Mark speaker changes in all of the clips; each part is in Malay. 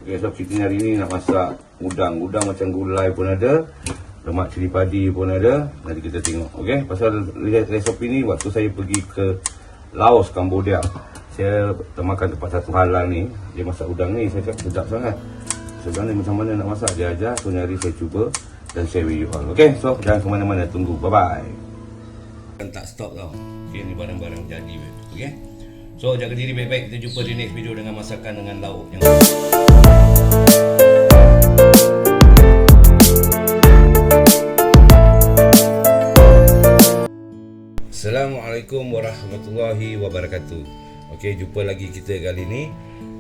Speaker 1: Okay, so kita hari ni nak masak udang. Udang macam gulai pun ada, lemak cili padi pun ada. Nanti kita tengok. Okay, pasal resepi ni waktu saya pergi ke Laos, Cambodia, saya makan tempat satu halal ni, dia masak udang ni, saya cakap sedap sangat. Sebenarnya macam mana nak masak, dia ajar. So hari saya cuba dan share with you all. Okay, so jangan ke mana-mana, tunggu. Bye-bye. Tak stop tau. Okay, ni barang-barang jadi. Okay, so jaga diri baik-baik. Kita jumpa di next video dengan masakan dengan lauk yang Assalamualaikum warahmatullahi wabarakatuh. Okey, jumpa lagi kita kali ni.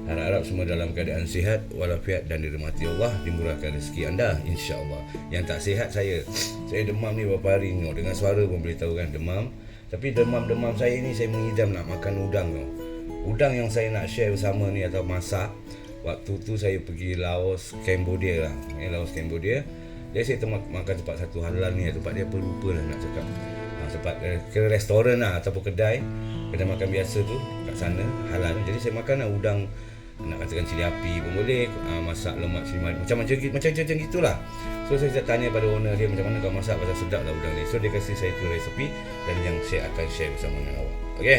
Speaker 1: Harap-harap semua dalam keadaan sihat walafiat dan dirahmati Allah, dimurahkan rezeki anda insya-Allah. Yang tak sihat saya demam ni beberapa hari ni, dengan suara pun boleh tahu kan demam. Tapi demam-demam saya ni saya mengidam nak makan udang tau. Udang yang saya nak share bersama ni atau masak, waktu tu saya pergi Laos, Cambodia lah. Laos, Cambodia. Dia saya makan tempat satu halal ni, tempat dia apa lupa lah nak cakap. Tempat ke restoran lah ataupun kedai makan biasa tu kat sana halal. Jadi saya makan lah udang, nak katakan cili api pun boleh, masak lemak cili madi, macam gitulah. So saya tanya pada owner dia macam mana kau masak pasal sedap lah udang ni. So dia kasih saya tu resepi dan yang saya akan share bersama dengan awak. Okay,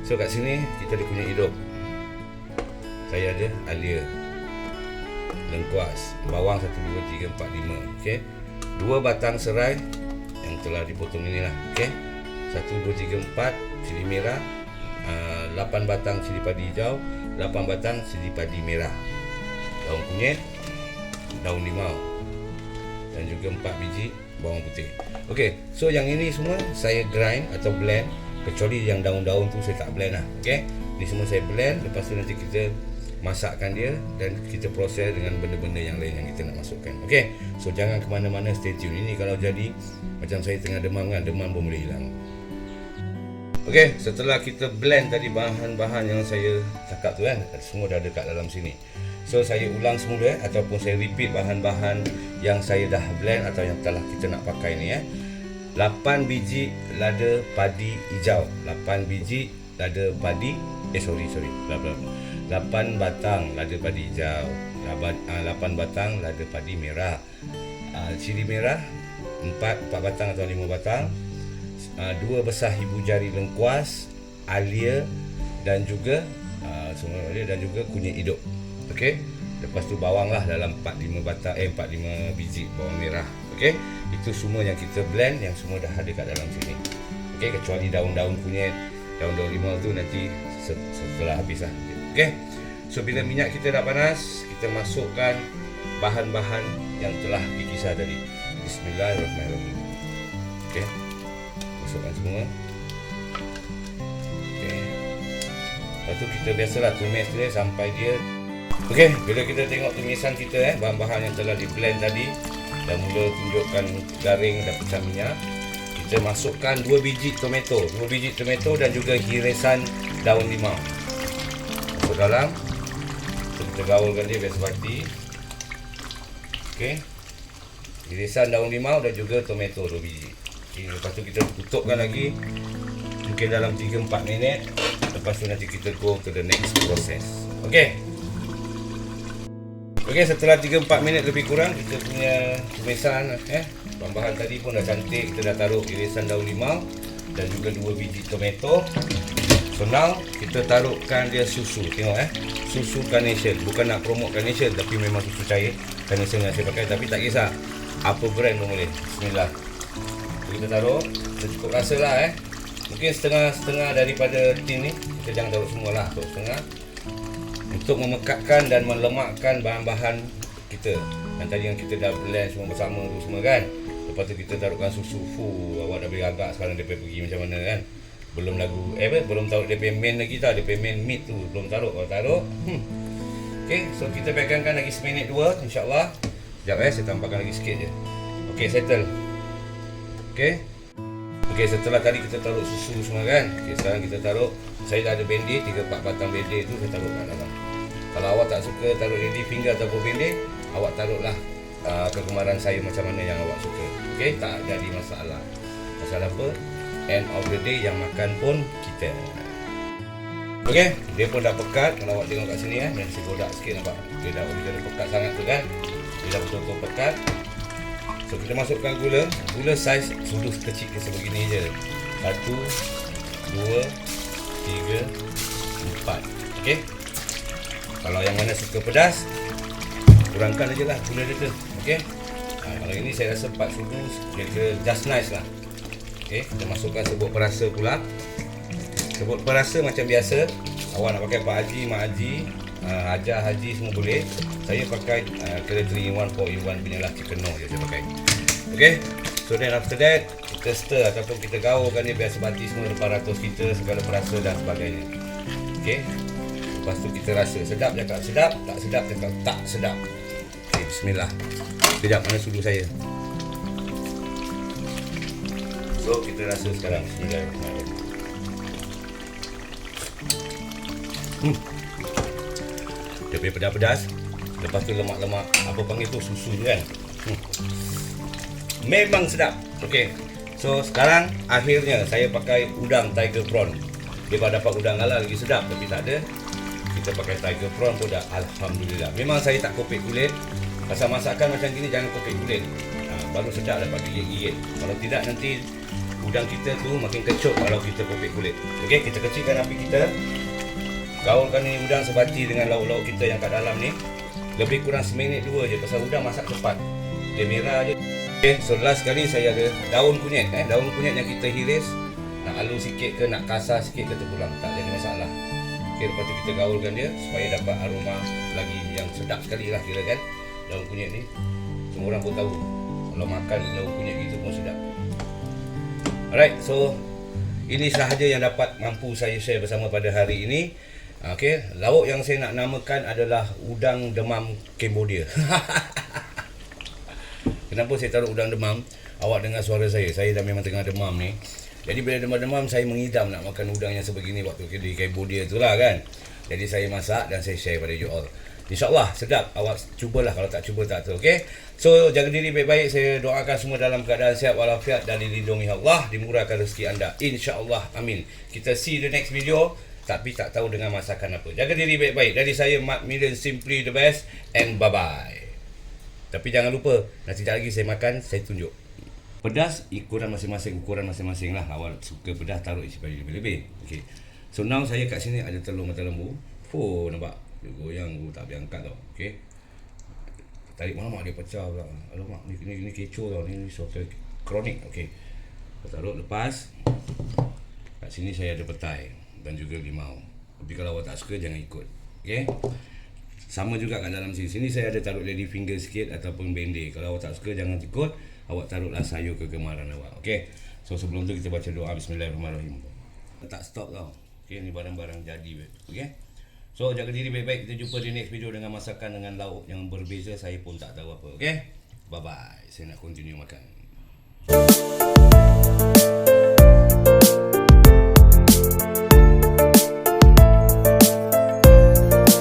Speaker 1: so kat sini kita ada kunyit hidup, saya ada alia, lengkuas, bawang 1, 2, 3, 4, 5. Okay, 2 batang serai yang telah dipotong inilah. Okey, 1, 2, 3, 4 cili merah, 8 batang cili padi hijau, 8 batang cili padi merah, daun kunyit, daun limau dan juga 4 biji bawang putih. Okey, so yang ini semua saya grind atau blend, kecuali yang daun-daun tu saya tak blend lah. Okey, ini semua saya blend, lepas tu nanti kita masakkan dia dan kita proses dengan benda-benda yang lain yang kita nak masukkan. Okey, so jangan ke mana-mana, stay tune. Ini kalau jadi macam saya tengah demam kan, demam pun boleh hilang. Okey, setelah kita blend tadi bahan-bahan yang saya cakap tu kan, semua dah dekat dalam sini. So saya ulang semula ataupun saya repeat bahan-bahan yang saya dah blend atau yang telah kita nak pakai ni 8 biji lada padi hijau, 8 biji lada padi 8 batang lada padi hijau, 8 batang lada padi merah, cili merah 4 batang atau 5 batang, 2 besar ibu jari lengkuas, alia dan juga semua alia dan juga kunyit hidup. Okey, lepas tu bawang lah dalam 4-5 batang 4-5 biji bawang merah. Okey, itu semua yang kita blend, yang semua dah ada kat dalam sini. Okey, kecuali daun-daun kunyit, daun-daun limau tu nanti setelah habis lah. Okey, so bila minyak kita dah panas, kita masukkan bahan-bahan yang telah dikisar tadi. Bismillahirrahmanirrahim. Okey, masukkan semua. Okey, lepas tu kita biasalah tumis dia sampai dia. Okey, bila kita tengok tumisan kita bahan-bahan yang telah di blend tadi dah mula tunjukkan garing dan pecah minyak, kita masukkan 2 biji tomato dan juga hirisan daun limau masuk dalam. Kita gaulkan dia biasa seperti. Okey, hirisan daun limau dan juga tomato 2 biji. Okay, lepas tu kita tutupkan lagi mungkin dalam 3-4 minit. Lepas tu nanti kita go to the next process. Okey, setelah 3-4 minit lebih kurang, kita punya tumisan bahan-bahan tadi pun dah cantik. Kita dah taruh irisan daun limau dan juga 2 biji tomato. So now kita taruhkan dia susu. Tengok susu Carnation. Bukan nak promote Carnation, tapi memang susu cair Carnation yang saya pakai. Tapi tak kisah apa brand pun boleh. Bismillah. Kita taruh cukup rasa lah mungkin setengah daripada tin ni. Kita jangan taruh semua lah, taruh setengah untuk memekatkan dan melemakkan bahan-bahan kita yang tadi yang kita dah blend semua bersama tu semua kan. Lepas tu kita taruhkan susu. Awak dah boleh agak sekarang dia pergi macam mana kan. Belum lagu belum taruh dia main lagi tau, dia main meat tu belum taruh. Kalau taruh okey, so kita pegangkan lagi seminit 2 insya-Allah. Sekejap saya tambahkan lagi sikit je. Okey, settle. Okey, setelah tadi kita taruh susu semua kan. Okey, sekarang kita taruh, saya dah ada bendir 3-4 batang bendir tu saya taruh kat dalam. Kalau awak tak suka taruh lady finger ataupun bendir, awak taruhlah kegemaran saya macam mana yang awak suka. Okey, tak jadi masalah. Pasal apa? End of the day yang makan pun kita. Okey, dia pun dah pekat. Kalau awak tengok kat sini dan saya godak sikit nampak. Dia dah pekat sangat tu kan. Dia dah betul-betul pekat. So kita masukkan gula. Gula saiz sudu kecil sebegini je. 1, 2, 3, 4. Okey. Kalau yang mana suka pedas, kurangkan aje lah gula dia tu. Okey. Kalau ini saya rasa 4 sudu kira just nice lah. Okey, kita masukkan serbuk perasa pula. Serbuk perasa macam biasa. Awak nak pakai Pak Haji, Mak Haji, Haja Haji semua boleh. Saya pakai kira 3-in-1, 4-in-1 punya lah chicken no je saya pakai. Okey. So then after that kita stir ataupun kita gaulkan dia biar sebati semua depan ratus kita, segala perasa dan sebagainya. Okey. Lepas tu kita rasa sedap cakap sedap, tak sedap cakap tak sedap. Okey, bismillah. Sekejap, mana sudu saya? So kita rasa sekarang. Bismillahirrahmanirrahim. Dia punya pedas-pedas. Lepas tu lemak-lemak, apa panggil tu, susu tu kan. Memang sedap. Okey. So sekarang akhirnya saya pakai udang tiger prawn. Dia kalau dapat udang halal lagi sedap, tapi tak ada. Kita pakai tiger prawn pun dah alhamdulillah. Memang saya tak kopek kulit. Pasal masakan macam gini jangan kopek kulit. Baru sedap dapat gigit-gigit. Kalau tidak nanti udang kita tu makin kecut kalau kita kopek kulit. Okey, kita kecilkan api kita. Gaulkan ni udang sebati dengan lauk-lauk kita yang kat dalam ni. Lebih kurang seminit 2 je pasal udang masak cepat. Dia merah je. Okay, so last kali saya ada daun kunyit. Daun kunyit yang kita hiris. Nak halus sikit ke, nak kasar sikit ke terpulang. Tak jadi masalah. Okay, lepas tu kita gaulkan dia supaya dapat aroma lagi yang sedap sekali lah kira kan. Daun kunyit ni semua orang pun tahu. Kalau makan daun kunyit gitu pun sedap. Alright, so ini sahaja yang dapat mampu saya share bersama pada hari ini. Okey, lauk yang saya nak namakan adalah udang demam Cambodia. Kenapa saya taruh udang demam? Awak dengar suara saya dah memang tengah demam ni. Jadi bila demam-demam saya mengidam nak makan udang yang sebegini waktu di Cambodia itulah kan. Jadi saya masak dan saya share pada you all. InsyaAllah sedap. Awak cubalah, kalau tak cuba tak tahu. Okey. So jaga diri baik-baik. Saya doakan semua dalam keadaan sihat walafiat dan dilindungi Allah, dimurahkan rezeki anda. InsyaAllah. Amin. Kita see the next video. Tapi tak tahu dengan masakan apa. Jaga diri baik-baik. Dari saya Mat Million, simply the best, and bye-bye. Tapi jangan lupa, nanti lagi saya makan, saya tunjuk. Pedas ukuran masing-masing lah. Awak suka pedas taruh isi padi lebih-lebih. Okey. So now saya kat sini ada telur mata lembu. Nampak? Dia goyang, tak boleh angkat tau. Okey. Tarik mana mak dia pecah pula. Alamak, ni kecoh tau. Ni soto kronik. Okey. Taruh lepas. Kat sini saya ada petai dan juga limau. Tapi kalau awak tak suka jangan ikut. Okey. Sama juga kat dalam sini. Sini saya ada taruh lady finger sikit ataupun bende. Kalau awak tak suka jangan ikut. Awak taruhlah sayur kegemaran awak. Okey. So sebelum tu kita baca doa bismillahirrahmanirrahim. Tak stop tau. Okey, ni barang-barang jadi. Okey. So jaga diri baik-baik. Kita jumpa di next video dengan masakan dengan lauk yang berbeza. Saya pun tak tahu apa. Okey. Bye bye. Saya nak continue makan.